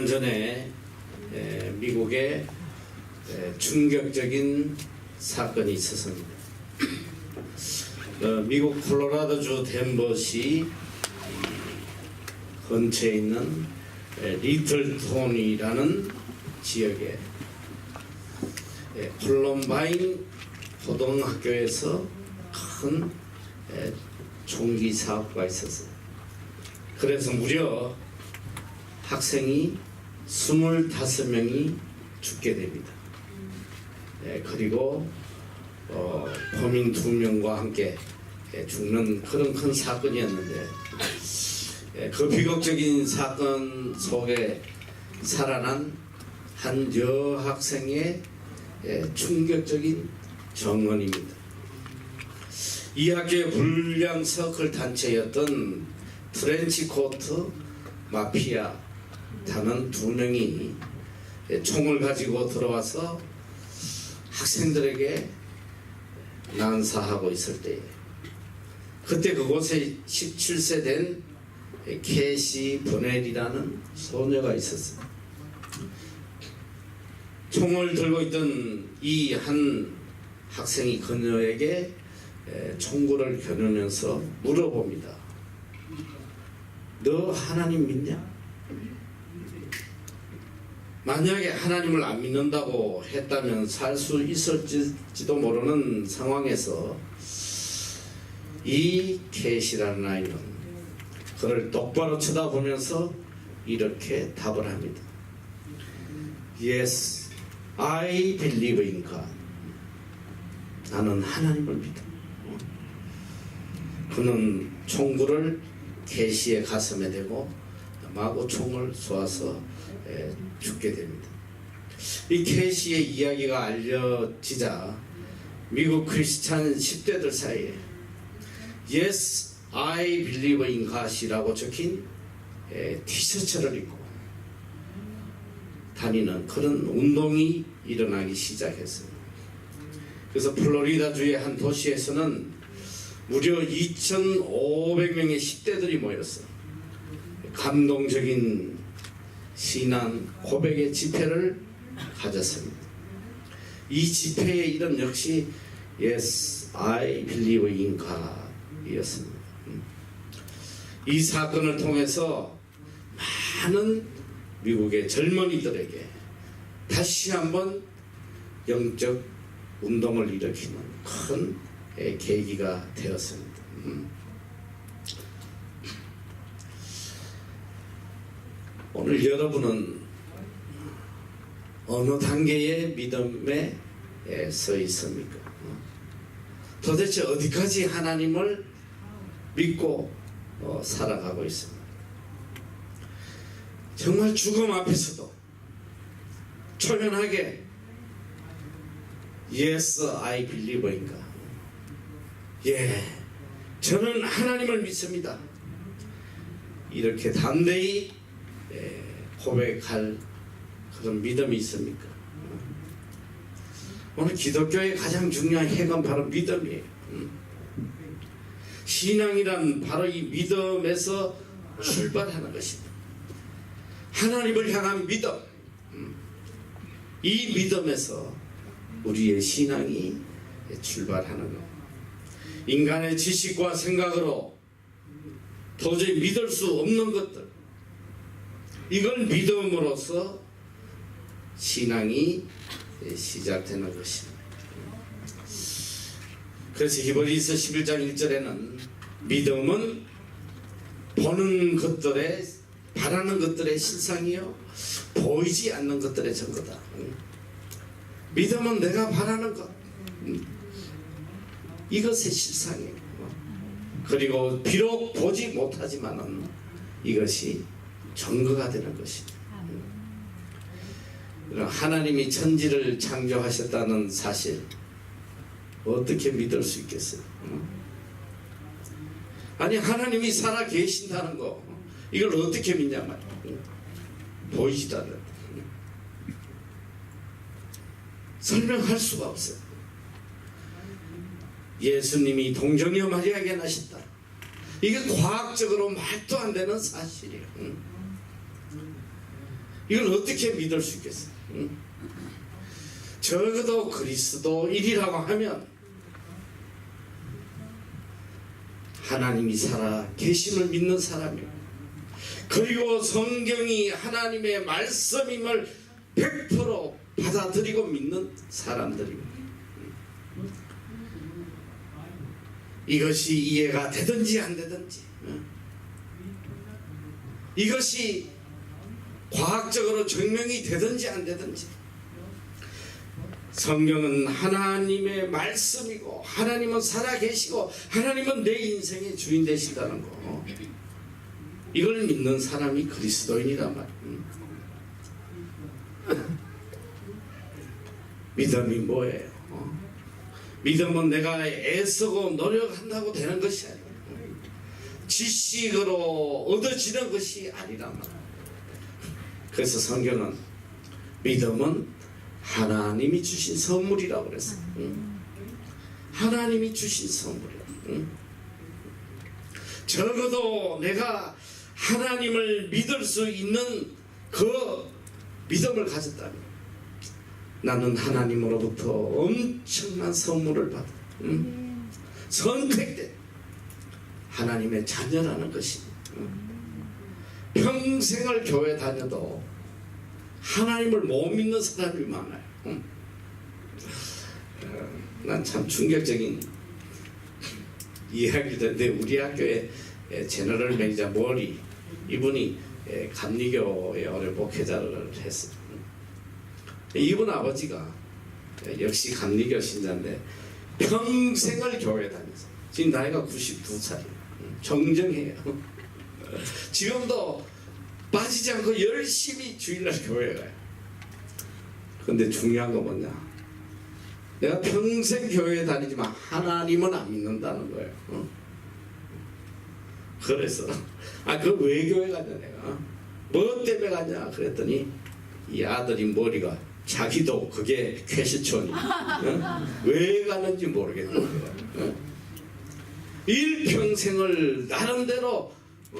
년 전에 미국에 충격적인 사건이 있었습니다. 미국 콜로라도주 덴버시 근처에 있는 리틀톤이라는 지역에 콜럼바인 고등학교에서 큰 총기 사고가 있었어요. 그래서 무려 학생이 25명이 죽게 됩니다. 그리고 범인 2명과 함께 죽는 그런 큰 사건이었는데, 그 비극적인 사건 속에 살아난 한 여학생의 충격적인 정언입니다. 이 학교의 불량 서클 단체였던 트렌치코트 마피아 단원 2명이 총을 가지고 들어와서 학생들에게 난사하고 있을 때에, 그때 그곳에 17세 된 캐시 버넬이라는 소녀가 있었어요. 총을 들고 있던 이 한 학생이 그녀에게 총구를 겨누면서 물어봅니다. 너 하나님 믿냐? 만약에 하나님을 안 믿는다고 했다면 살 수 있을지도 모르는 상황에서 이 캐시라는 아이는 그를 똑바로 쳐다보면서 이렇게 답을 합니다. Yes, I believe in God. 나는 하나님을 믿어. 그는 총구를 캐시의 가슴에 대고 마구 총을 쏘아서 죽게 됩니다. 이 캐시의 이야기가 알려지자 미국 크리스찬 10대들 사이에 Yes, I believe in God이라고 적힌 티셔츠를 입고 다니는 그런 운동이 일어나기 시작했어요. 그래서 플로리다주의 한 도시에서는 무려 2,500명의 10대들이 모였어요. 감동적인 신앙 고백의 집회를 가졌습니다. 이 집회의 이름 역시 Yes, I believe in God 이었습니다. 이 사건을 통해서 많은 미국의 젊은이들에게 다시 한번 영적 운동을 일으키는 큰 계기가 되었습니다. 오늘 여러분은 어느 단계의 믿음에 서 있습니까? 도대체 어디까지 하나님을 믿고 살아가고 있습니까? 정말 죽음 앞에서도 초연하게 Yes, I believe in God. 저는 하나님을 믿습니다. 이렇게 담대히 고백할 그런 믿음이 있습니까? 오늘 기독교의 가장 중요한 핵은 바로 믿음이에요. 신앙이란 바로 이 믿음에서 출발하는 것입니다. 하나님을 향한 믿음, 이 믿음에서 우리의 신앙이 출발하는 것. 인간의 지식과 생각으로 도저히 믿을 수 없는 것들, 이걸 믿음으로써 신앙이 시작되는 것입니다. 그래서 히브리서 11장 1절에는 믿음은 보는 것들의, 바라는 것들의 실상이요 보이지 않는 것들의 증거다. 믿음은 내가 바라는 것, 이것의 실상이에요. 그리고 비록 보지 못하지만은 이것이 증거가 되는 것입니다. 하나님이 천지를 창조하셨다는 사실 어떻게 믿을 수 있겠어요? 아니, 하나님이 살아 계신다는 거, 이걸 어떻게 믿냐 말이에요. 보이지도 않는다. 설명할 수가 없어요. 예수님이 동정녀 마리아에게 나셨다. 이게 과학적으로 말도 안 되는 사실이에요. 이걸 어떻게 믿을 수 있겠어요? 적어도 그리스도인이라고 하면 하나님이 살아 계심을 믿는 사람이에요. 그리고 성경이 하나님의 말씀임을 100% 받아들이고 믿는 사람들입니다. 이것이 이해가 되든지 안 되든지, 이것이 과학적으로 증명이 되든지 안 되든지, 성경은 하나님의 말씀이고 하나님은 살아계시고 하나님은 내 인생의 주인 되시다는 거, 이걸 믿는 사람이 그리스도인이란 말이에요. 믿음이 뭐예요? 믿음은 내가 애쓰고 노력한다고 되는 것이 아니에요. 지식으로 얻어지는 것이 아니란 말이에요. 그래서 성경은 믿음은 하나님이 주신 선물이라고 그랬어요. 하나님이 주신 선물이에요. 적어도 내가 하나님을 믿을 수 있는 그 믿음을 가졌다면 나는 하나님으로부터 엄청난 선물을 받아 선택된 하나님의 자녀라는 것이, 평생을 교회 다녀도 하나님을 못 믿는 사람이 많아요. 난 참 충격적인 이야기인데, 우리 학교에 제너럴 매니저 머리, 이분이 감리교의 오래 목회자를 했어요. 이분 아버지가 역시 감리교 신자인데 평생을 교회 다녔어요. 지금 나이가 92살이에요. 정정해요. 지금도 빠지지 않고 열심히 주일날 교회에 가요. 근데 중요한 건 뭐냐, 내가 평생 교회에 다니지만 하나님은 안 믿는다는 거예요. 그래서 그 왜 교회 가냐, 내가 뭐 때문에 가냐 그랬더니 이 아들이 머리가 자기도 그게 퀘스천이, 왜 가는지 모르겠는, 일평생을 나름대로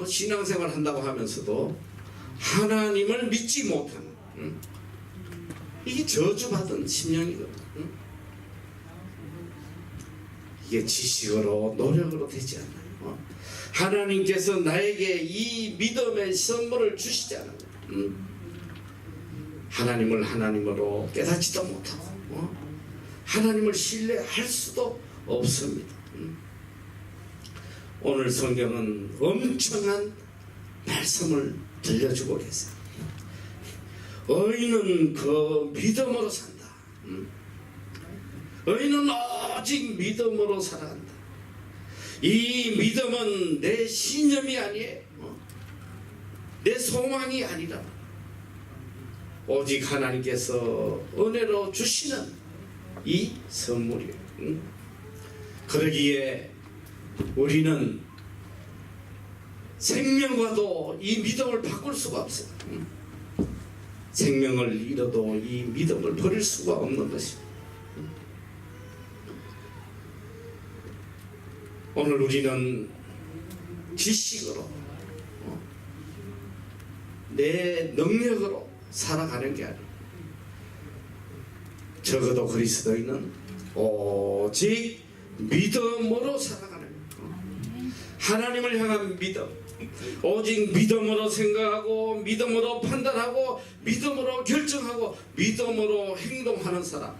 신앙생활 한다고 하면서도 하나님을 믿지 못하는, 이게 저주받은 심령이거든. 이게 지식으로 노력으로 되지 않아요. 하나님께서 나에게 이 믿음의 선물을 주시지 않아요. 하나님을 하나님으로 깨닫지도 못하고 하나님을 신뢰할 수도 없습니다. 오늘 성경은 엄청난 말씀을 들려주고 계세요. 의인은 그 믿음으로 산다. 의인은 오직 믿음으로 살아간다. 이 믿음은 내 신념이 아니에요. 내 소망이 아니라 오직 하나님께서 은혜로 주시는 이 선물이에요. 그러기에 우리는 생명과도 이 믿음을 바꿀 수가 없어요. 생명을 잃어도 이 믿음을 버릴 수가 없는 것입니다. 오늘 우리는 지식으로, 내 능력으로 살아가는 게 아니에요. 적어도 그리스도인은 오직 믿음으로 살아가는 거예요. 하나님을 향한 믿음, 오직 믿음으로 생각하고 믿음으로 판단하고 믿음으로 결정하고 믿음으로 행동하는 사람,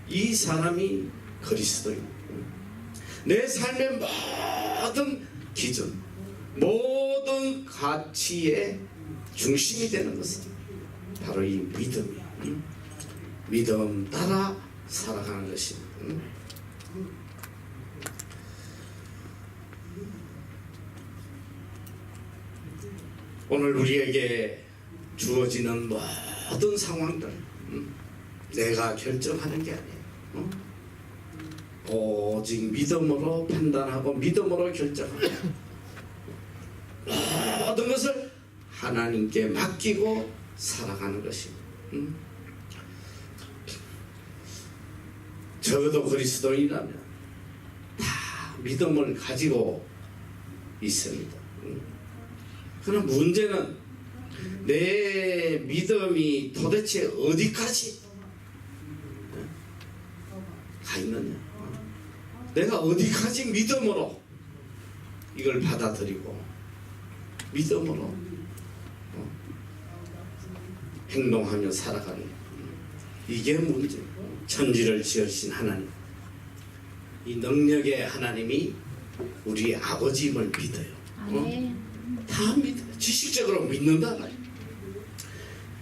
이 사람이 그리스도입니다. 내 삶의 모든 기준, 모든 가치의 중심이 되는 것은 바로 이 믿음이에요. 믿음 따라 살아가는 것입니다. 오늘 우리에게 주어지는 모든 상황들, 내가 결정하는 게 아니에요. 오직 믿음으로 판단하고 믿음으로 결정하고 모든 것을 하나님께 맡기고 살아가는 것입니다. 적어도 그리스도인이라면 다 믿음을 가지고 있습니다. 그러나 문제는 내 믿음이 도대체 어디까지 가 있느냐? 내가 어디까지 믿음으로 이걸 받아들이고 믿음으로 행동하며 살아가는 이게 문제. 천지를 지으신 하나님, 이 능력의 하나님이 우리 아버지임을 믿어요. 다 믿어요. 지식적으로 믿는다.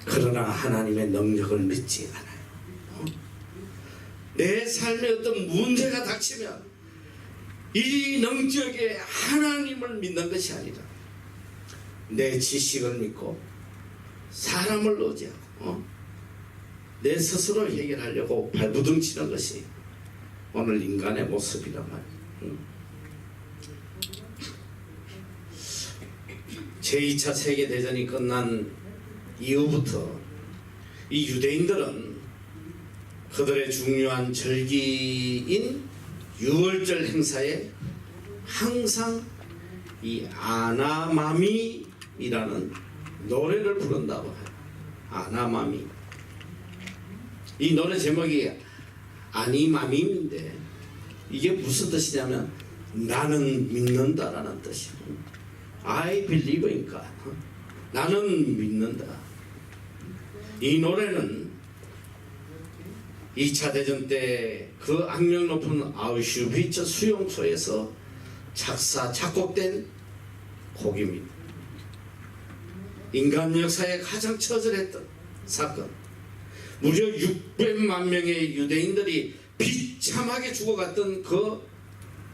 그러나 하나님의 능력을 믿지 않아요. 내 삶에 어떤 문제가 닥치면 이 능력의 하나님을 믿는 것이 아니라 내 지식을 믿고 사람을 의지하고 내 스스로 해결하려고 발부둥치는 것이 오늘 인간의 모습이란 말이에요. 제2차 세계대전이 끝난 이후부터 이 유대인들은 그들의 중요한 절기인 유월절 행사에 항상 이 아나마미이라는 노래를 부른다고 해요. 아나마미. 이 노래 제목이 아니마밈인데 이게 무슨 뜻이냐면 나는 믿는다라는 뜻이에요. I believe in God. 나는 믿는다. 이 노래는 2차 대전 때 그 악명 높은 아우슈비츠 수용소에서 작곡된 곡입니다. 인간 역사에 가장 처절했던 사건. 무려 600만 명의 유대인들이 비참하게 죽어갔던 그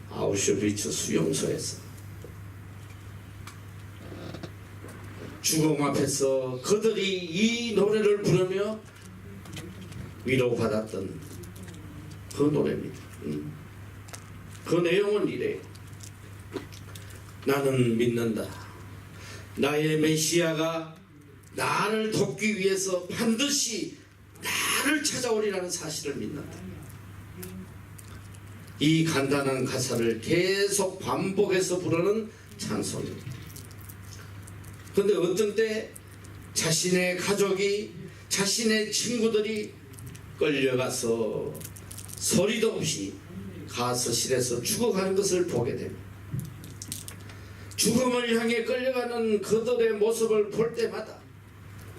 아우슈비츠 수용소에서 죽음 앞에서 그들이 이 노래를 부르며 위로받았던 그 노래입니다. 그 내용은 이래요. 나는 믿는다. 나의 메시아가 나를 돕기 위해서 반드시 나를 찾아오리라는 사실을 믿는다. 이 간단한 가사를 계속 반복해서 부르는 찬송입니다. 그런데 어떤 때 자신의 가족이, 자신의 친구들이 끌려가서 소리도 없이 가서실에서 죽어가는 것을 보게 됩니다. 죽음을 향해 끌려가는 그들의 모습을 볼 때마다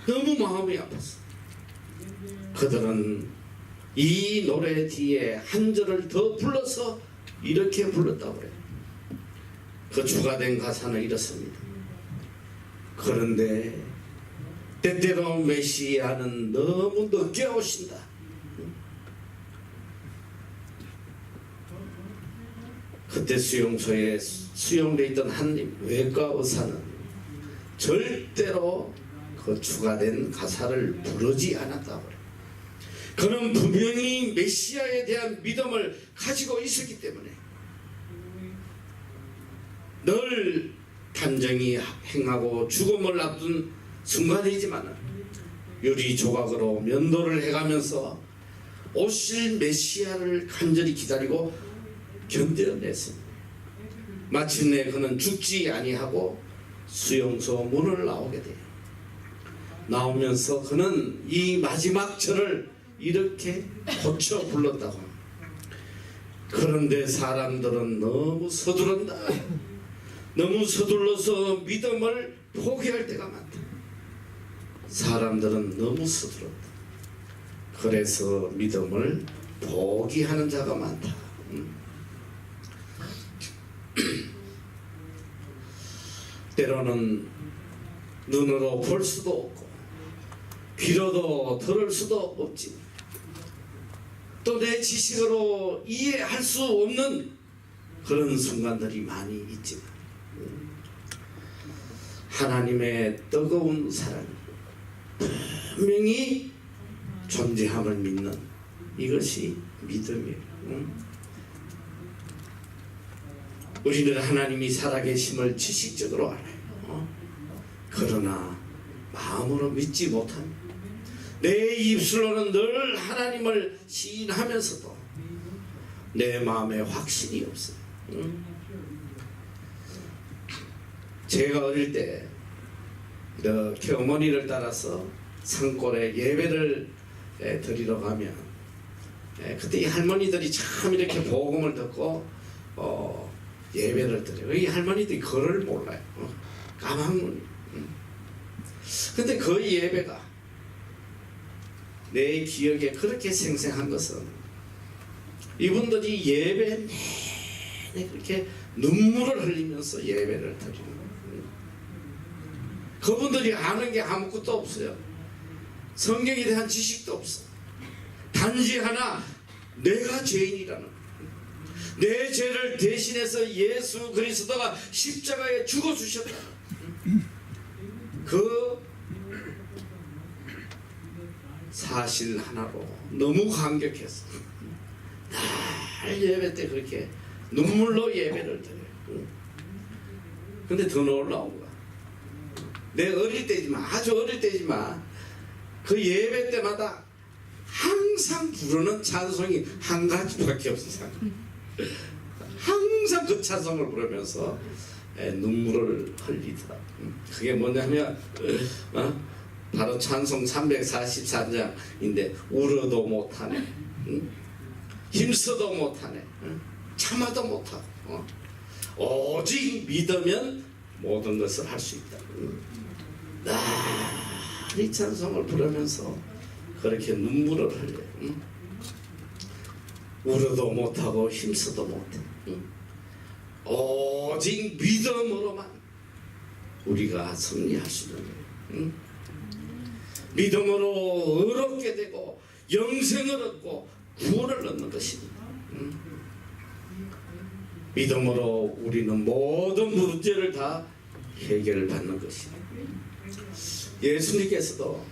너무 마음이 아팠어. 그들은 이 노래 뒤에 한 절을 더 불러서 이렇게 불렀다고 그래요. 그 주가 된 가사는 이렇습니다. 그런데 때때로 메시아는 너무 늦게 오신다. 그때 수용소에 수용되어 있던 한 외과 의사는 절대로 그 추가된 가사를 부르지 않았다고 그래요. 그는 분명히 메시아에 대한 믿음을 가지고 있었기 때문에 늘 단정히 행하고 죽음을 앞둔 순간이지만 유리 조각으로 면도를 해가면서 오실 메시아를 간절히 기다리고 견뎌냈습니다. 마침내 그는 죽지 아니하고 수용소 문을 나오게 돼요. 나오면서 그는 이 마지막 절을 이렇게 고쳐 불렀다고 합니다. 그런데 사람들은 너무 서두른다. 너무 서둘러서 믿음을 포기할 때가 많다. 사람들은 너무 서둘렀다. 그래서 믿음을 포기하는 자가 많다. 때로는 눈으로 볼 수도 없고 귀로도 들을 수도 없지. 또 내 지식으로 이해할 수 없는 그런 순간들이 많이 있지만 하나님의 뜨거운 사랑이 분명히 존재함을 믿는 이것이 믿음이에요. 우리는 하나님이 살아계심을 지식적으로 알아요. 그러나 마음으로 믿지 못합니다. 내 입술로는 늘 하나님을 시인하면서도 내 마음에 확신이 없어요. 제가 어릴 때 이렇게 어머니를 따라서 산골에 예배를 드리러 가면 그때 이 할머니들이 참 이렇게 복음을 듣고 예배를 드려요. 이 할머니들이 글을 몰라요. 까막눈이. 근데 그 예배가 내 기억에 그렇게 생생한 것은 이분들이 예배 내내 그렇게 눈물을 흘리면서 예배를 드리는 거예요. 그분들이 아는 게 아무것도 없어요. 성경에 대한 지식도 없어. 단지 하나, 내가 죄인이라는, 내 죄를 대신해서 예수 그리스도가 십자가에 죽어주셨다. 그 사실 하나로 너무 감격했어. 날 예배 때 그렇게 눈물로 예배를 드려요. 근데 더 놀라운 거야. 내 어릴 때지만, 아주 어릴 때지만 그 예배 때마다 항상 부르는 찬송이 한 가지밖에 없어. 항상 그 찬송을 부르면서 눈물을 흘리더라. 그게 뭐냐면 바로 찬송 344장인데 울어도 못하네, 힘써도 못하네, 참아도 못하고 오직 믿으면 모든 것을 할 수 있다. 이 찬송을 부르면서 그렇게 눈물을 흘려요. 울어도 못하고 힘써도 못해. 오직 믿음으로만 우리가 승리할 수 있는 거예요. 믿음으로 의롭게 되고 영생을 얻고 구원을 얻는 것입니다. 믿음으로 우리는 모든 문제를 다 해결을 받는 것입니다. 예수님께서도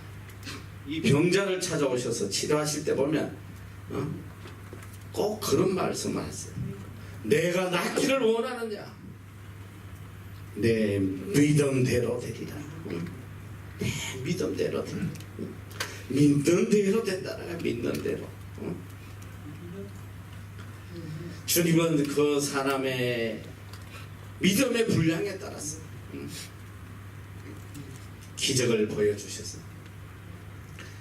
이 병자를 찾아오셔서 치료하실 때 보면 꼭 그런 말씀을 하세요. 내가 낫기를 원하느냐? 내 믿음대로 되리라. 내 믿음대로 되리라. 믿는 대로 된다. 믿는 대로. 주님은 그 사람의 믿음의 분량에 따라서 기적을 보여주셨어요.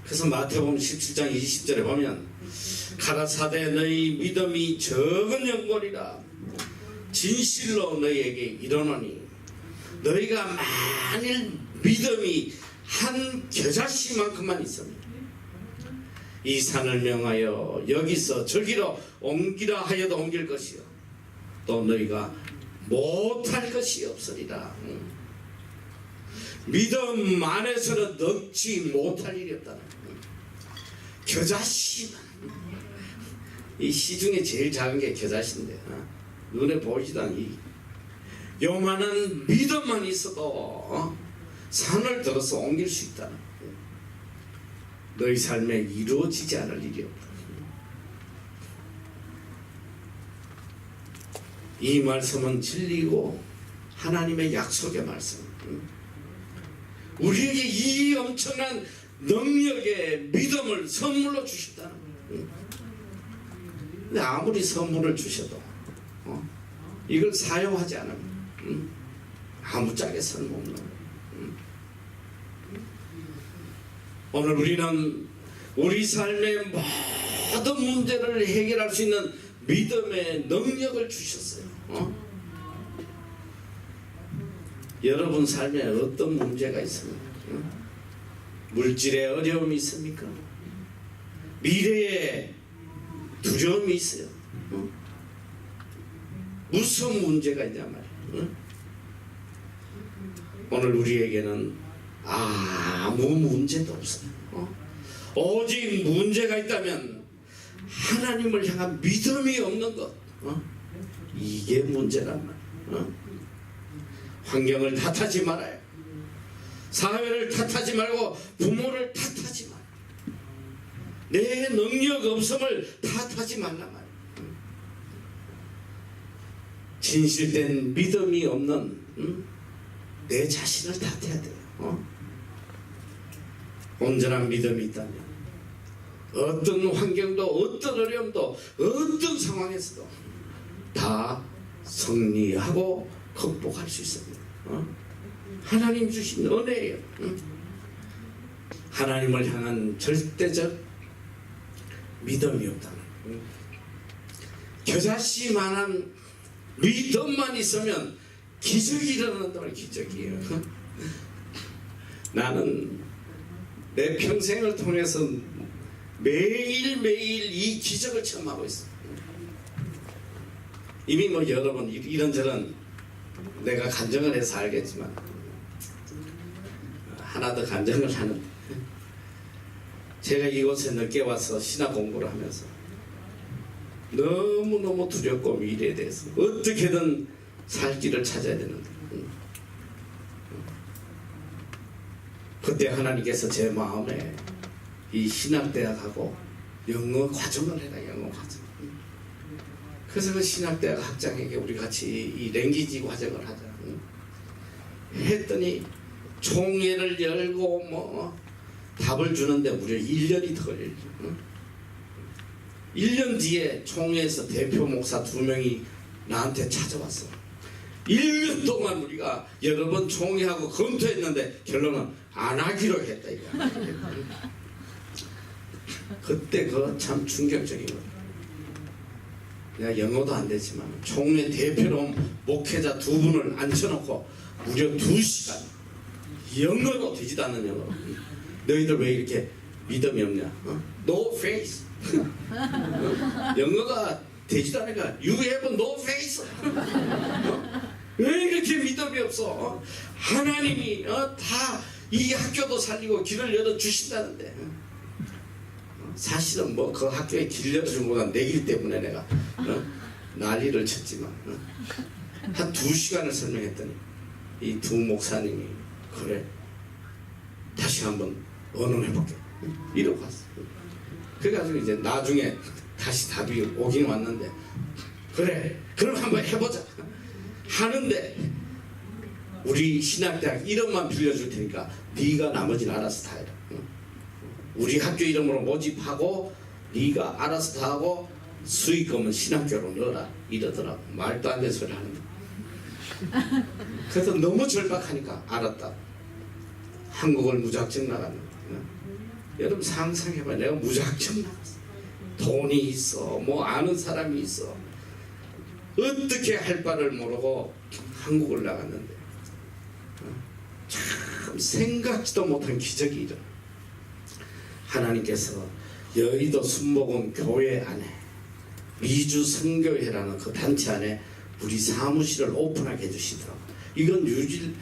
그래서 마태복음 17장 20절에 보면 가라사대 너희 믿음이 적은 영골이라 진실로 너희에게 이르노니 너희가 만일 믿음이 한 겨자씨만큼만 있으면 이 산을 명하여 여기서 저기로 옮기라 하여도 옮길 것이요 또 너희가 못할 것이 없으리라. 믿음 안에서는 넣지 못할 일이 없다는 겨자씨만. 이 씨 중에 제일 작은 게 겨자씨인데 눈에 보이지도 않니. 요만한 믿음만 있어도 산을 들어서 옮길 수 있다는 거예요. 너희 삶에 이루어지지 않을 일이 없다. 이 말씀은 진리고 하나님의 약속의 말씀. 우리에게 이 엄청난 능력의 믿음을 선물로 주셨다는 거예요. 근데 아무리 선물을 주셔도 이걸 사용하지 않으면 아무짝에 쓸모없는 거예요. 오늘 우리는 우리 삶의 모든 문제를 해결할 수 있는 믿음의 능력을 주셨어요. 여러분 삶에 어떤 문제가 있습니까? 물질에 어려움이 있습니까? 미래에 두려움이 있어요. 무슨 문제가 있냐 말이에요. 오늘 우리에게는 아무 문제도 없어요. 오직 문제가 있다면 하나님을 향한 믿음이 없는 것. 이게 문제란 말이에요. 환경을 탓하지 말아요. 사회를 탓하지 말고 부모를 탓하지 말아요. 내 능력 없음을 탓하지 말란 말이에요. 진실된 믿음이 없는 내 자신을 탓해야 돼요. 온전한 믿음이 있다면 어떤 환경도 어떤 어려움도 어떤 상황에서도 다 승리하고 극복할 수 있습니다. 하나님 주신 은혜예요. 하나님을 향한 절대적 믿음이 없다는 거예요. 겨자씨만한 믿음만 있으면 기적이 일어난다는 기적이에요. 나는 내 평생을 통해서 매일매일 이 기적을 체험하고 있어. 이미 뭐 여러 번 이런저런 내가 간증을 해서 알겠지만 하나 더 간증을 하는데, 제가 이곳에 늦게 와서 신학 공부를 하면서 너무너무 두렵고 미래에 대해서 어떻게든 살 길을 찾아야 되는데, 그때 하나님께서 제 마음에 이 신학대학하고 영어 과정을 해라. 영어 과정. 그래서 그 신학대학 학장에게 우리 같이 이 랭귀지 과정을 하자 했더니 총회를 열고 뭐 답을 주는데 무려 1년이 더 걸려요. 1년 뒤에 총회에서 대표 목사 2명이 나한테 찾아왔어. 1년 동안 우리가 여러 번 총회하고 검토했는데 결론은 안 하기로 했다 이거. 그때 그거 참 충격적이거든. 내가 영어도 안 되지만 총회 대표로 목회자 2분을 앉혀놓고 무려 2시간 영어로 되지도 않는 영어로, 너희들 왜 이렇게 믿음이 없냐? No face. 영어가 되지도 않으니까 You have no face. 왜 이렇게 믿음이 없어? 하나님이 다 이 학교도 살리고 길을 열어주신다는데, 사실은 뭐 그 학교에 길 열어준 거가 내길 때문에 내가 난리를 쳤지만 한 2시간을 설명했더니 이 2 목사님이 그래 다시 한번 언론해볼게 이러고 갔어. 그래가지고 이제 나중에 다시 답이 오긴 왔는데, 그래 그럼 한번 해보자 하는데, 우리 신학대학 이름만 빌려줄 테니까 네가 나머지는 알아서 다 해라. 우리 학교 이름으로 모집하고 네가 알아서 다 하고 수익금은 신학교로 넣어라 이러더라고. 말도 안 되는 소리 하는데. 그래서 너무 절박하니까 알았다. 한국을 무작정 나갔는데, 여러분 상상해봐. 내가 무작정 나갔어. 돈이 있어, 뭐 아는 사람이 있어, 어떻게 할 바를 모르고 한국을 나갔는데 참 생각지도 못한 기적이 일어나. 하나님께서 여의도 순복음 교회 안에 미주 선교회라는 그 단체 안에 우리 사무실을 오픈하게 해주시더라고요. 이건 유질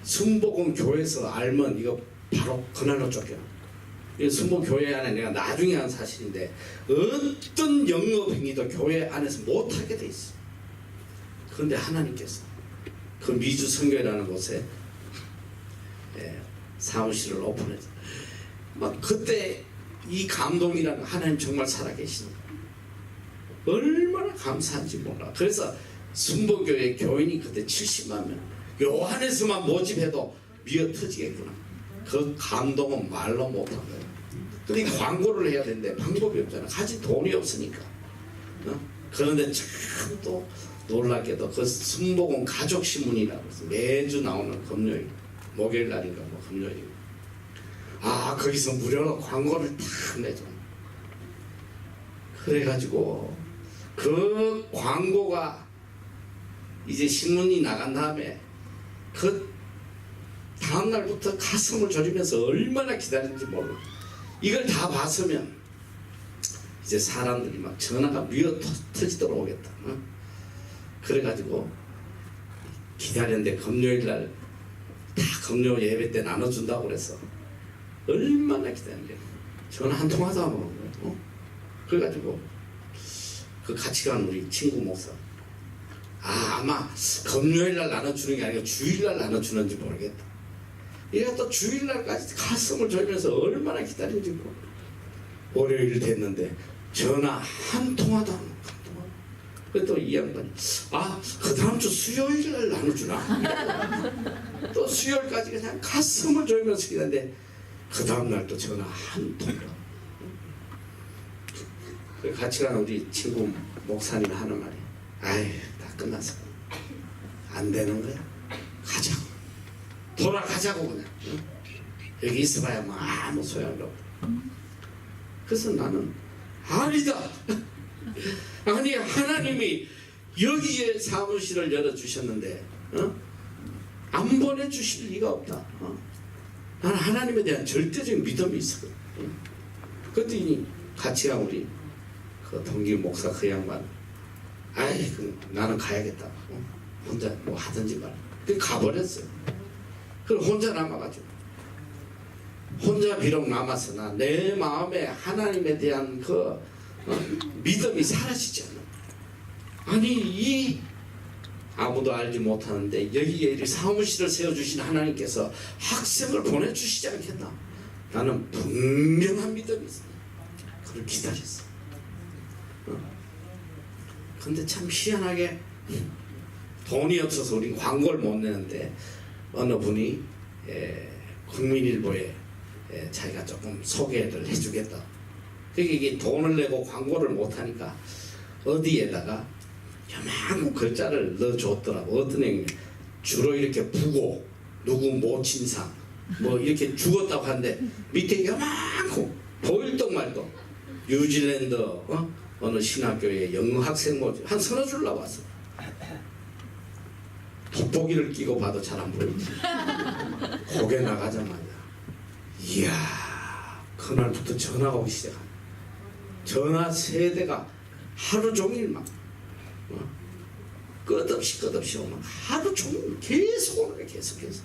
순복음 교회에서 알면 이거 바로 그날로 쫓겨나. 순복음 교회 안에 내가 나중에 한 사실인데, 어떤 영업 행위도 교회 안에서 못하게 돼 있어. 그런데 하나님께서 그 미주 선교회라는 곳에 사무실을 오픈해서 막 그때 이 감동이라는, 하나님 정말 살아계시는 얼마나 감사한지 몰라. 그래서 순복교회 교인이 그때 70만 명, 요 안에서만 모집해도 미어 터지겠구나. 그 감동은 말로 못한 거예요. 근데 광고를 해야 되는데 방법이 없잖아. 가진 돈이 없으니까. 그런데 참 또 놀랍게도 그 순복음 가족신문이라고 해서 매주 나오는 금요일, 목요일 날인가 뭐 금요일, 거기서 무료로 광고를 탁 내줘. 그래가지고 그 광고가 이제 신문이 나간 다음에 그 다음날부터 가슴을 졸이면서 얼마나 기다렸는지 몰라. 이걸 다 봤으면 이제 사람들이 막 전화가 미어 터지도록 오겠다. 그래가지고 기다렸는데 금요일날 다 금요 예배 때 나눠준다고 그래서 얼마나 기다렸냐. 전화 한 통화도 안 오는 거예요. 그래가지고 그 같이 간 우리 친구 목사, 아마 금요일날 나눠주는 게 아니라 주일날 나눠주는지 모르겠다. 얘가 또 주일날까지 가슴을 졸면서 얼마나 기다린지 모르겠다. 월요일 됐는데 전화 한 통화도 안 오고. 그래 또 이 양반이 그 다음 주 수요일날 나눠주나. 또 수요일까지 그냥 가슴을 졸면서 기다렸는데 그 다음날 또 전화 한 통도. 같이 가는 우리 친구 목사님 하는 말이, 다 끝났어. 안 되는 거야. 가자고. 돌아가자고 그냥. 여기 있어봐야 뭐 아무 소용이 없다. 그래서 나는 아니다. 아니 하나님이 여기에 사무실을 열어주셨는데 안 보내주실 리가 없다. 나는 하나님에 대한 절대적인 믿음이 있었거든. 그랬더니 같이 간 우리 그 동기 목사 그 양반, 아이 나는 가야겠다. 혼자 뭐 하든지 말아. 그 가버렸어요. 그럼 혼자 남아가지고 혼자 비록 남았으나 내 마음에 하나님에 대한 그 믿음이 사라지지 않아. 아니 이 아무도 알지 못하는데 여기에 이 사무실을 세워주신 하나님께서 학생을 보내주시지 않겠나. 나는 분명한 믿음이 있어. 그걸 기다렸어. 근데 참 희한하게 돈이 없어서 우린 광고를 못 내는데 어느 분이 국민일보에 자기가 조금 소개를 해주겠다. 그게 이게 돈을 내고 광고를 못하니까 어디에다가 요만큼 글자를 넣어줬더라고. 어떤 애는 주로 이렇게 부고 누구 모친상 뭐 이렇게 죽었다고 하는데 밑에 요만큼 보일동 말도 뉴질랜드 어느 신학교에 영어 학생 모집 한 서너 줄 나왔어. 돋보기를 끼고 봐도 잘 안 보이지. 고개 나가자마자 이야 그날부터 전화가 오기 시작한. 전화 세대가 하루 종일 막 끝없이 오면 하루 종일 계속 오는 거야. 계속해서.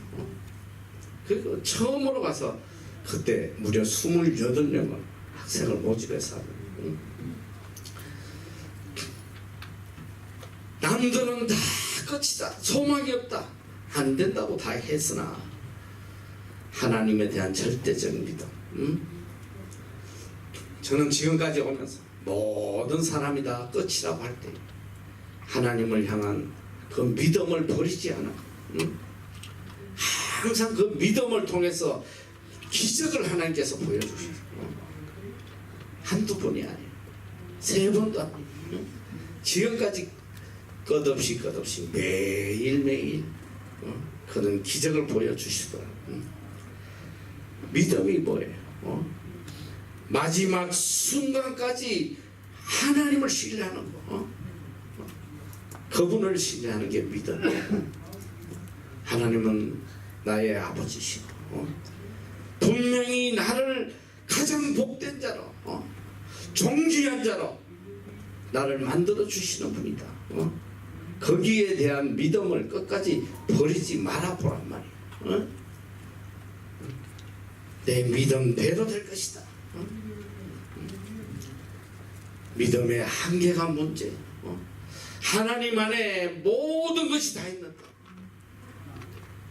그리고 처음으로 가서 그때 무려 28명을 학생을 모집해서 남들은 다 끝이다. 소망이 없다. 안 된다고 다 했으나 하나님에 대한 절대적 믿음. 저는 지금까지 오면서 모든 사람이 다 끝이라고 할 때 하나님을 향한 그 믿음을 버리지 않아. 항상 그 믿음을 통해서 기적을 하나님께서 보여주시죠. 한두 번이 아니에요. 3번도 아니에요. 지금까지 끝없이 매일매일 그런 기적을 보여주시더라고요. 믿음이 뭐예요? 마지막 순간까지 하나님을 신뢰하는 거. 그분을 신뢰하는 게 믿음. 하나님은 나의 아버지시고 분명히 나를 가장 복된 자로 존귀한 자로 나를 만들어 주시는 분이다. 거기에 대한 믿음을 끝까지 버리지 말아보란 말이야. 내 믿음대로 될 것이다. 믿음의 한계가 문제. 하나님 안에 모든 것이 다 있는다.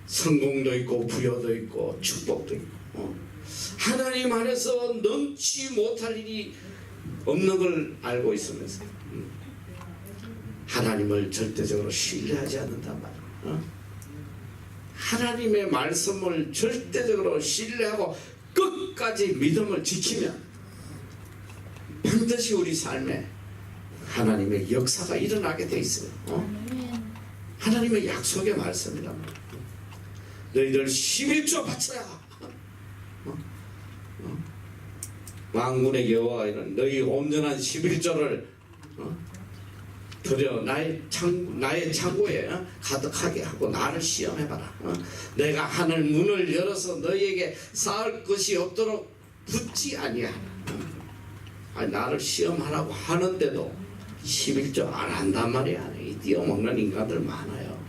성공도 있고 부여도 있고 축복도 있고 하나님 안에서 넘지 못할 일이 없는 걸 알고 있으면서 하나님을 절대적으로 신뢰하지 않는단 말이야. 하나님의 말씀을 절대적으로 신뢰하고 끝까지 믿음을 지키면 반드시 우리 삶에 하나님의 역사가 일어나게 돼 있어요. 하나님의 약속의 말씀이란 말이야. 너희들 11조 바쳐라. 만군의 여호와가 이런 너희 온전한 11조를 드려 나의 창고에 가득하게 하고 나를 시험해봐라. 내가 하늘 문을 열어서 너희에게 쌓을 것이 없도록 붙지 아니하라. 나를 시험하라고 하는데도 11조 안 한단 말이야. 이 뛰어먹는 인간들 많아요.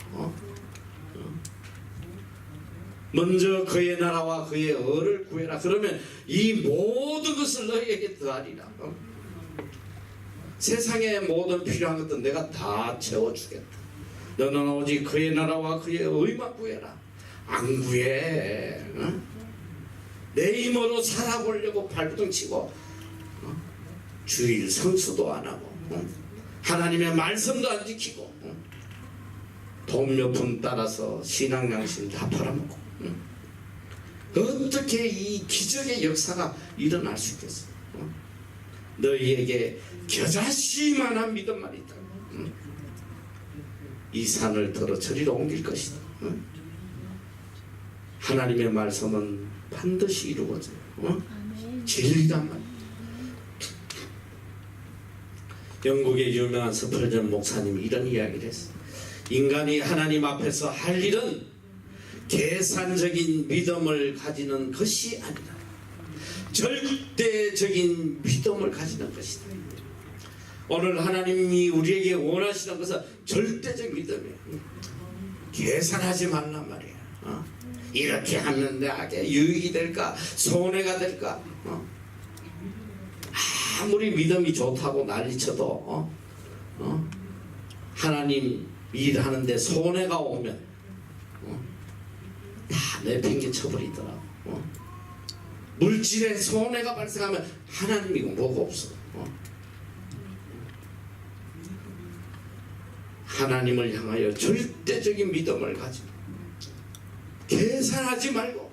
먼저 그의 나라와 그의 의를 구해라. 그러면 이 모든 것을 너희에게 더하리라. 세상의 모든 필요한 것도 내가 다 채워주겠다. 너는 오직 그의 나라와 그의 의만 구해라. 안 구해. 내 힘으로 살아보려고 발부둥 치고 주일 성수도 안 하고 하나님의 말씀도 안 지키고 돈 몇 푼 따라서 신앙 양심 다 팔아먹고 어떻게 이 기적의 역사가 일어날 수 있겠어? 너희에게 겨자씨만한 믿음만 있다. 이 산을 들어 저리로 옮길 것이다. 하나님의 말씀은 반드시 이루어져요. 진리단 말이에요. 영국의 유명한 스펄전 목사님이 이런 이야기를 했어요. 인간이 하나님 앞에서 할 일은 계산적인 믿음을 가지는 것이 아니라 절대적인 믿음을 가지는 것이다. 오늘 하나님이 우리에게 원하시는 것은 절대적 믿음이에요. 계산하지 말란 말이에요. 이렇게 하면 나에게 유익이 될까? 손해가 될까? 아무리 믿음이 좋다고 난리쳐도 하나님 일하는데 손해가 오면 다 내팽개쳐버리더라고. 물질에 손해가 발생하면 하나님이고 뭐가 없어. 하나님을 향하여 절대적인 믿음을 가지고 계산하지 말고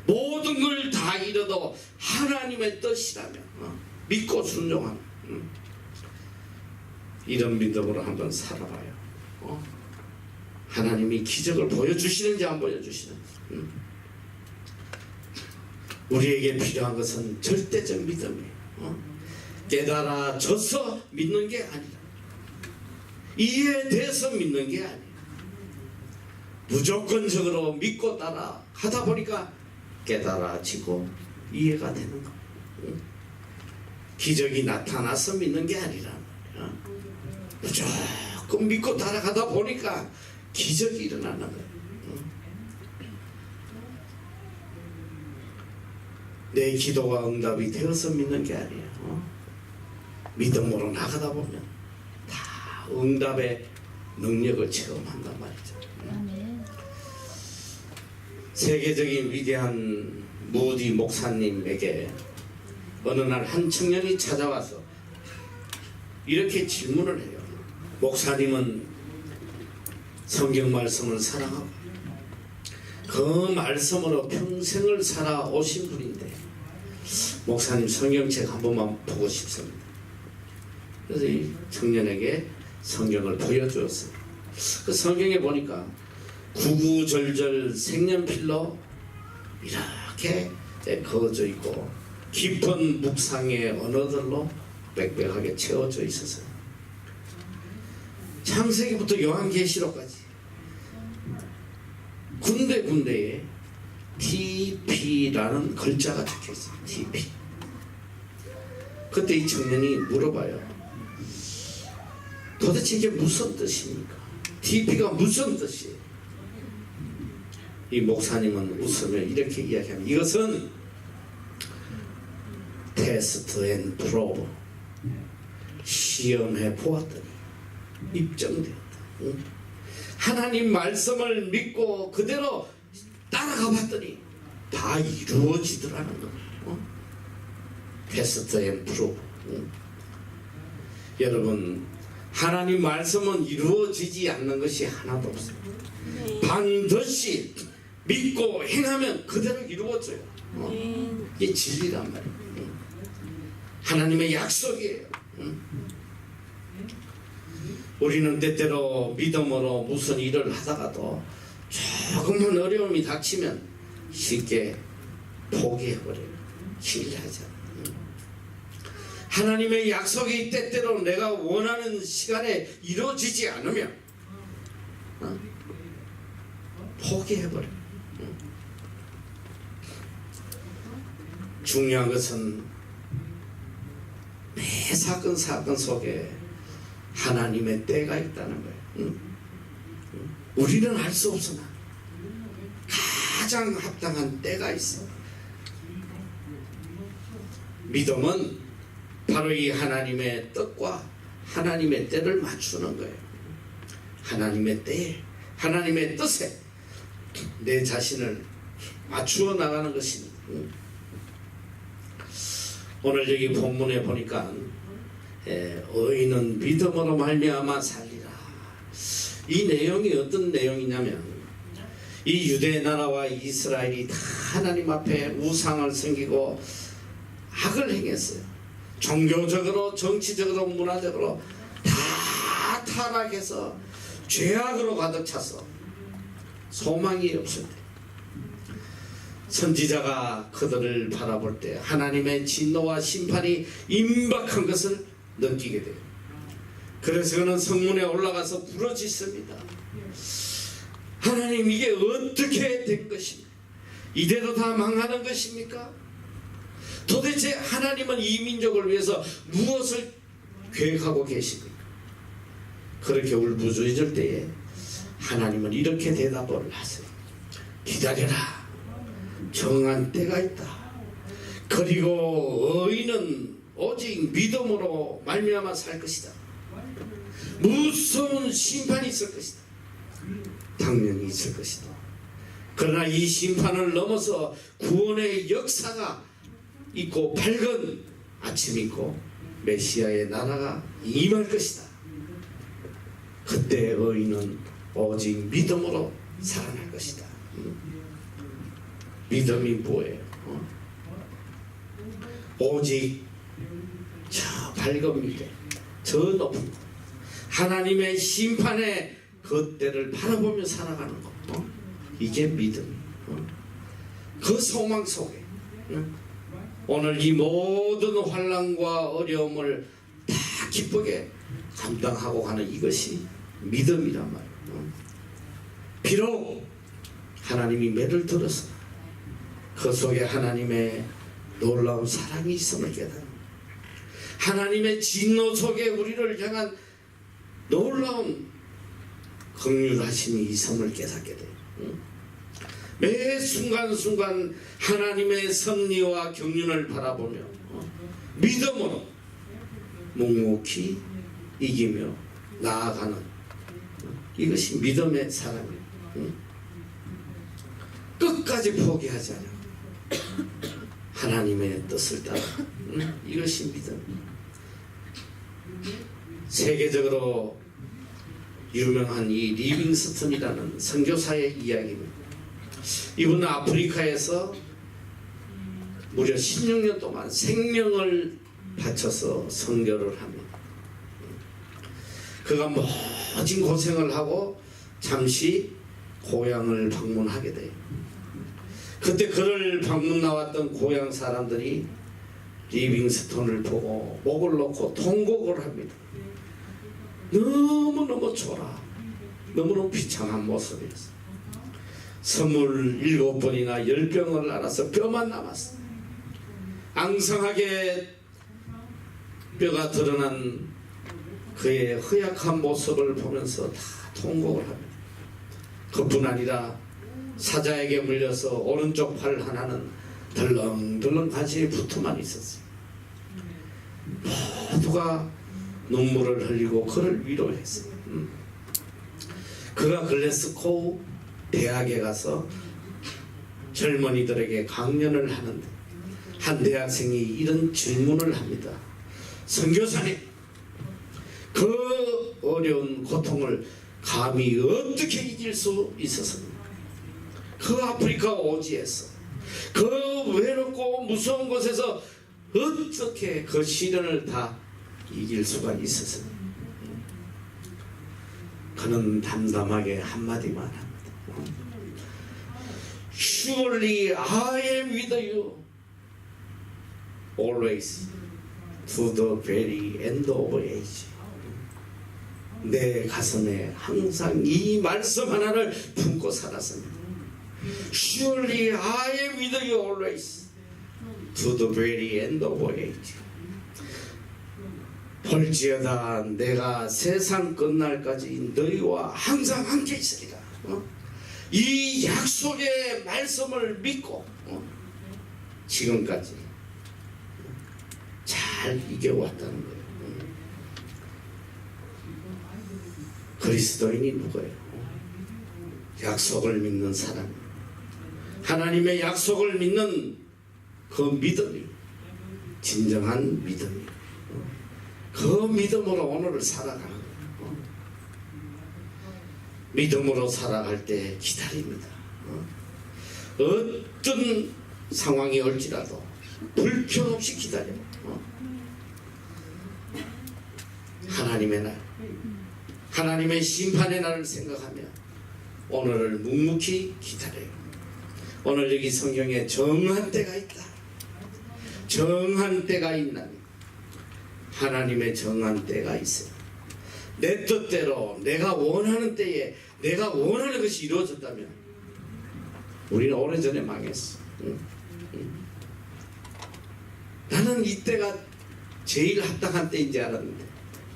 모든 걸 다 잃어도 하나님의 뜻이라면 믿고 순종하는 이런 믿음으로 한번 살아봐요. 하나님이 기적을 보여주시는지 안 보여주시는지. 우리에게 필요한 것은 절대적 믿음이에요. 깨달아져서 믿는 게 아니라 이해돼서 믿는 게 아니에요. 무조건적으로 믿고 따라 하다 보니까 깨달아지고 이해가 되는 거예요. 기적이 나타나서 믿는 게 아니라 무조건 믿고 따라가다 보니까 기적이 일어나는 거예요. 내 기도가 응답이 되어서 믿는 게 아니에요. 믿음으로 나가다 보면 다 응답의 능력을 체험한단 말이죠. 세계적인 위대한 무디 목사님에게 어느 날 한 청년이 찾아와서 이렇게 질문을 해요. 목사님은 성경 말씀을 사랑하고 그 말씀으로 평생을 살아오신 분인데 목사님 성경책 한 번만 보고 싶습니다. 그래서 이 청년에게 성경을 보여주었어요. 그 성경에 보니까 구구절절 색연필로 이렇게 그어져 있고 깊은 묵상의 언어들로 빽빽하게 채워져 있었어요. 창세기부터 요한계시록까지 군데군데에 TP라는 글자가 적혀있어요. TP. 그때 이 청년이 물어봐요. 도대체 이게 무슨 뜻입니까? TP가 무슨 뜻이에요? 이 목사님은 웃으며 이렇게 이야기합니다. 이것은 테스트 앤 프로브, 시험해 보았더니 입증되었다. 하나님 말씀을 믿고 그대로 따라가 봤더니 다 이루어지더라는 거예요. 테스트 앤 프로브. 여러분, 하나님 말씀은 이루어지지 않는 것이 하나도 없습니다. 반드시 믿고 행하면 그대로 이루어져요. 이게 진리란 말이에요. 하나님의 약속이에요. 우리는 때때로 믿음으로 무슨 일을 하다가도 조금만 어려움이 닥치면 쉽게 포기해버려요. 신뢰하지 않아요. 하나님의 약속이 때때로 내가 원하는 시간에 이루어지지 않으면 포기해버려요. 중요한 것은 매 사건 속에 하나님의 때가 있다는 거예요. 우리는 알 수 없으나 가장 합당한 때가 있어. 믿음은 바로 이 하나님의 뜻과 하나님의 때를 맞추는 거예요. 하나님의 때에, 하나님의 뜻에 내 자신을 맞추어 나가는 것입니다. 오늘 여기 본문에 보니까 의인은 믿음으로 말미암아 살리라. 이 내용이 어떤 내용이냐면 이 유대 나라와 이스라엘이 다 하나님 앞에 우상을 섬기고 악을 행했어요. 종교적으로, 정치적으로, 문화적으로 다 타락해서 죄악으로 가득 차서 소망이 없을 때 선지자가 그들을 바라볼 때 하나님의 진노와 심판이 임박한 것을 느끼게 돼요. 그래서 그는 성문에 올라가서 부르짖습니다. 하나님, 이게 어떻게 된 것입니까? 이대로 다 망하는 것입니까? 도대체 하나님은 이 민족을 위해서 무엇을 계획하고 계십니까? 그렇게 울부짖을 때에 하나님은 이렇게 대답을 하세요. 기다려라. 정한 때가 있다. 그리고 의인은 오직 믿음으로 말미암아 살 것이다. 무서운 심판이 있을 것이다. 당연히 있을 것이다. 그러나 이 심판을 넘어서 구원의 역사가 있고 밝은 아침이 있고 메시아의 나라가 임할 것이다. 그때 의인은 오직 믿음으로 살아날 것이다. 믿음이 뭐예요? 오직 저 밝은 믿음, 저 높은 것, 하나님의 심판의 그때를 바라보며 살아가는 것, 이게 믿음. 그 소망 속에 오늘 이 모든 환난과 어려움을 다 기쁘게 감당하고 가는 이것이 믿음이란 말이에요. 비록 하나님이 매를 들어서 그 속에 하나님의 놀라운 사랑이 있음을 깨달아, 하나님의 진노 속에 우리를 향한 놀라운 긍휼하심이 있음을 깨닫게 돼요. 매 순간순간 하나님의 섭리와 경륜을 바라보며 믿음으로 묵묵히 이기며 나아가는, 이것이 믿음의 사람이에요. 끝까지 포기하지 않아 하나님의 뜻을 따라, 이것이 믿음. 세계적으로 유명한 이 리빙스턴이라는 선교사의 이야기입니다. 이분은 아프리카에서 무려 16년 동안 생명을 바쳐서 선교를 합니다. 그가 모진 고생을 하고 잠시 고향을 방문하게 돼요. 그때 그를 방문 나왔던 고향 사람들이 리빙스턴을 보고 목을 놓고 통곡을 합니다. 너무너무 초라, 너무너무 비참한 모습이었어. 27번이나 열병을 앓아서 뼈만 남았어. 앙상하게 뼈가 드러난 그의 허약한 모습을 보면서 다 통곡을 합니다. 그뿐 아니라 사자에게 물려서 오른쪽 팔 하나는 덜렁덜렁 간신히 붙어만 있었어요. 모두가 눈물을 흘리고 그를 위로했어요. 그가 글래스코우 대학에 가서 젊은이들에게 강연을 하는데 한 대학생이 이런 질문을 합니다. 선교사님, 그 어려운 고통을 감히 어떻게 이길 수 있었습니까? 그 아프리카 오지에서 그 외롭고 무서운 곳에서 어떻게 그 시련을 다 이길 수가 있었습니까? 그는 담담하게 한마디만 합니다. Surely I am with you always to the very end of age. 내 가슴에 항상 이 말씀 하나를 품고 살았습니다. Surely I am with you always to the very end of age. 볼지어다 내가 세상 끝날까지 너희와 항상 함께 있으리라. 이 약속의 말씀을 믿고 지금까지 잘 이겨왔다는 거예요. 그리스도인이 누구예요? 약속을 믿는 사람, 하나님의 약속을 믿는 그 믿음이 진정한 믿음이, 그 믿음으로 오늘을 살아가는 거예요. 믿음으로 살아갈 때 기다립니다. 어떤 상황이 올지라도 불평 없이 기다려요. 하나님의 날, 하나님의 심판의 날을 생각하며 오늘을 묵묵히 기다려요. 오늘 여기 성경에 정한 때가 있다. 정한 때가 있나니 하나님의 정한 때가 있어요. 내 뜻대로 내가 원하는 때에 내가 원하는 것이 이루어졌다면 우리는 오래전에 망했어. 나는 이때가 제일 합당한 때인지 알았는데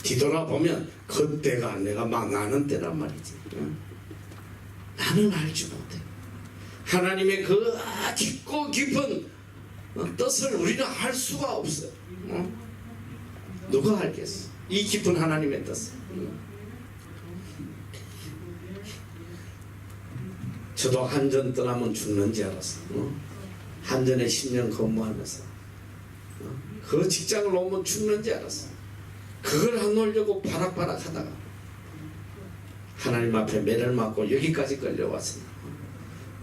뒤돌아보면 그때가 내가 망하는 때란 말이지. 나는 알지 못해. 하나님의 그 깊고 깊은 뜻을 우리는 알 수가 없어요. 누가 알겠어? 이 깊은 하나님의 뜻을. 저도 한전 떠나면 죽는지 알았어. 한전에 10년 근무하면서 그 직장을 놓으면 죽는지 알았어. 그걸 안 놓으려고 바락바락 하다가 하나님 앞에 매를 맞고 여기까지 끌려왔습니다.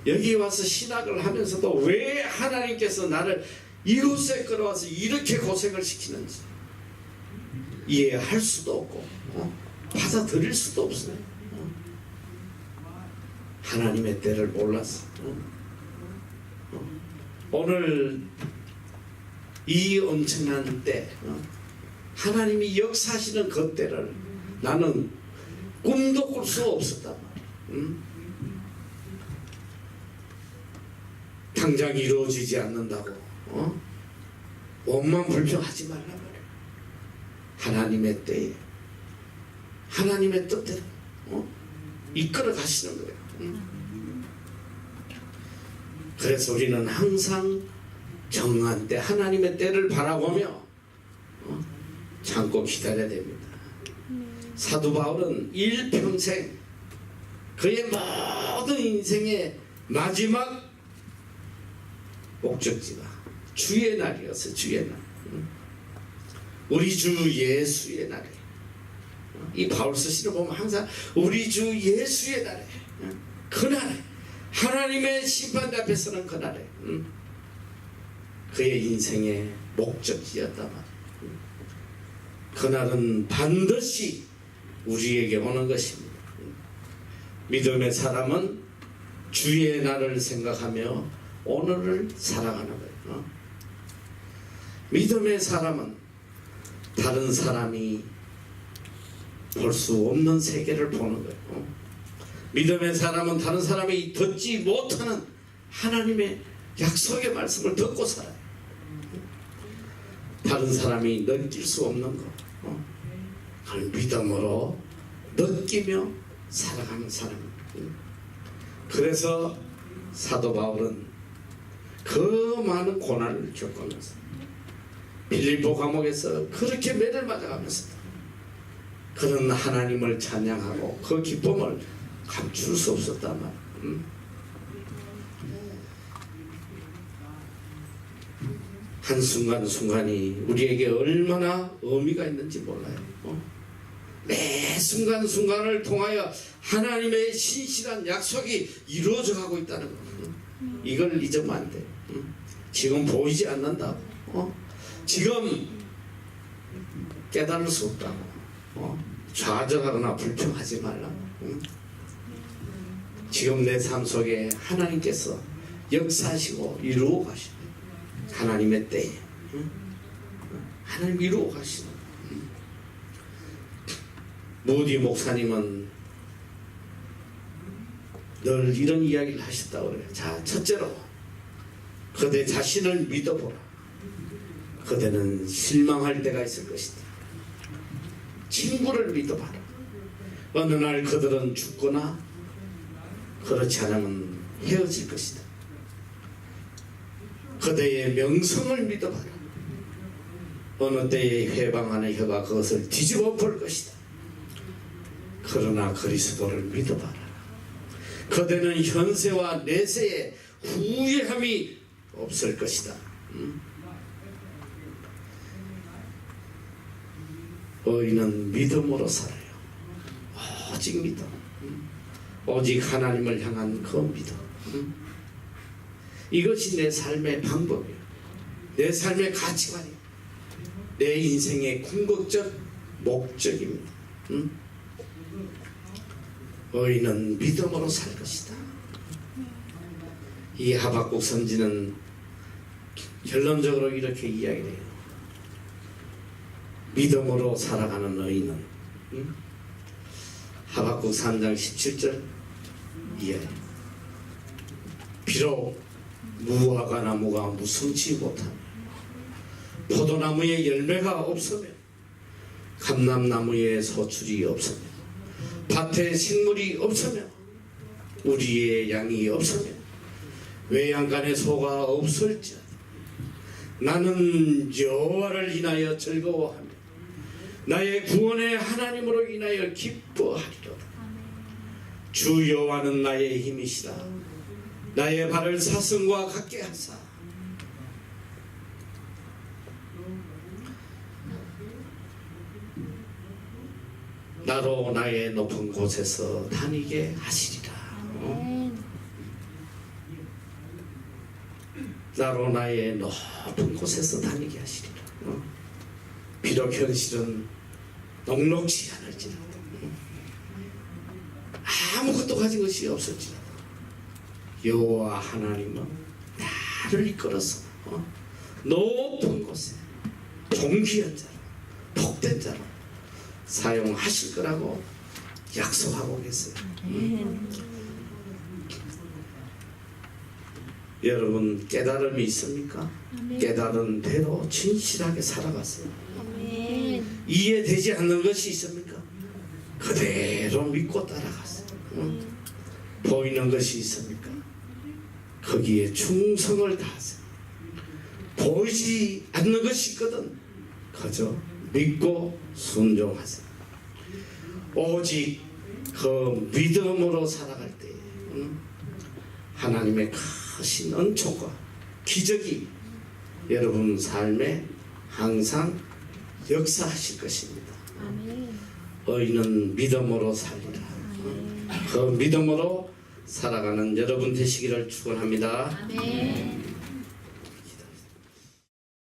여기 와서 신학을 하면서도 왜 하나님께서 나를 이곳에 끌어와서 이렇게 고생을 시키는지 이해할 수도 없고 받아들일 수도 없어요. 하나님의 때를 몰랐어. 오늘 이 엄청난 때 하나님이 역사하시는 그 때를 나는 꿈도 꿀 수 없었단 말이야. 당장 이루어지지 않는다고 원만 불평하지 말란 말이야. 하나님의 때에 하나님의 뜻대로 이끌어 가시는 거예요. 그래서 우리는 항상 정한 때 하나님의 때를 바라보며 참고 기다려야 됩니다. 사도 바울은 일평생 그의 모든 인생의 마지막 목적지가 주의 날이었어요. 주의 날. 우리 주 예수의 날에. 이 바울서 시를 보면 항상 우리 주 예수의 날에, 그날에 하나님의 심판대 앞에 서는 그날에 그의 인생의 목적지였단 말이에요. 그날은 반드시 우리에게 오는 것입니다. 믿음의 사람은 주의 날을 생각하며 오늘을 살아가는 거예요. 믿음의 사람은 다른 사람이 볼 수 없는 세계를 보는 거예요. 믿음의 사람은 다른 사람이 듣지 못하는 하나님의 약속의 말씀을 듣고 살아요. 다른 사람이 느낄 수 없는 것, 그걸 믿음으로 느끼며 살아가는 사람입니다. 그래서 사도 바울은 그 많은 고난을 겪으면서 빌립보 감옥에서 그렇게 매를 맞아가면서 그런 하나님을 찬양하고 그 기쁨을 감출 수 없었단 말이야. 한순간순간이 우리에게 얼마나 의미가 있는지 몰라요. 매 순간순간을 통하여 하나님의 신실한 약속이 이루어져 가고 있다는 거. 이걸 잊으면 안 돼. 지금 보이지 않는다고. 지금 깨달을 수 없다고. 좌절하거나 불평하지 말라고. 지금 내 삶 속에 하나님께서 역사하시고 이루어 가시는 하나님의 때에 하나님 이루어 가시는. 무디 목사님은 늘 이런 이야기를 하셨다고 그래요. 자, 첫째로 그대 자신을 믿어보라. 그대는 실망할 때가 있을 것이다. 친구를 믿어봐라. 어느 날 그들은 죽거나 그렇지 않으면 헤어질 것이다. 그대의 명성을 믿어봐라. 어느 때에 회방하는 혀가 그것을 뒤집어 볼 것이다. 그러나 그리스도를 믿어봐라. 그대는 현세와 내세에 후회함이 없을 것이다. 의인은 믿음으로 살아요. 오직 믿음. 오직 하나님을 향한 그 믿음. 이것이 내 삶의 방법이에요. 내 삶의 가치관이에요. 내 인생의 궁극적 목적입니다. 의인은 믿음으로 살 것이다. 이 하박국 선지는 결론적으로 이렇게 이야기를 해요. 믿음으로 살아가는 의인은, 응? 하박국 3장 17절 이하에 비록 무화과 나무가 무성치 못하며 포도나무에 열매가 없으며 감람나무에 소출이 없으며 밭에 식물이 없으며 우리의 양이 없으며 외양간에 소가 없을지어다 나는 여호와를 인하여 즐거워하며 나의 구원의 하나님으로 인하여 기뻐하리로다. 주 여호와는 나의 힘이시라. 나의 발을 사슴과 같게 하사 나로 나의 높은 곳에서 다니게 하시리라. 나로 나의 높은 곳에서 다니게 하시리라. 비록 현실은 녹록지 않을지라도 아무것도 가진 것이 없을지라도 여호와 하나님은 나를 이끌어서 높은 곳에 존귀한 자로 복된 자로 사용하실 거라고 약속하고 계세요. 여러분 깨달음이 있습니까? 깨달은 대로 진실하게 살아가세요. 이해되지 않는 것이 있습니까? 그대로 믿고 따라가세요. 보이는 것이 있습니까? 거기에 충성을 다하세요. 보이지 않는 것이 있거든 그저 믿고 순종하세요. 오직 그 믿음으로 살아갈 때 하나님의 크신 은총과 기적이 여러분 삶에 항상 역사하실 것입니다. 의인은 믿음으로 살리라. 그 믿음으로 살아가는 여러분 되시기를 축원합니다.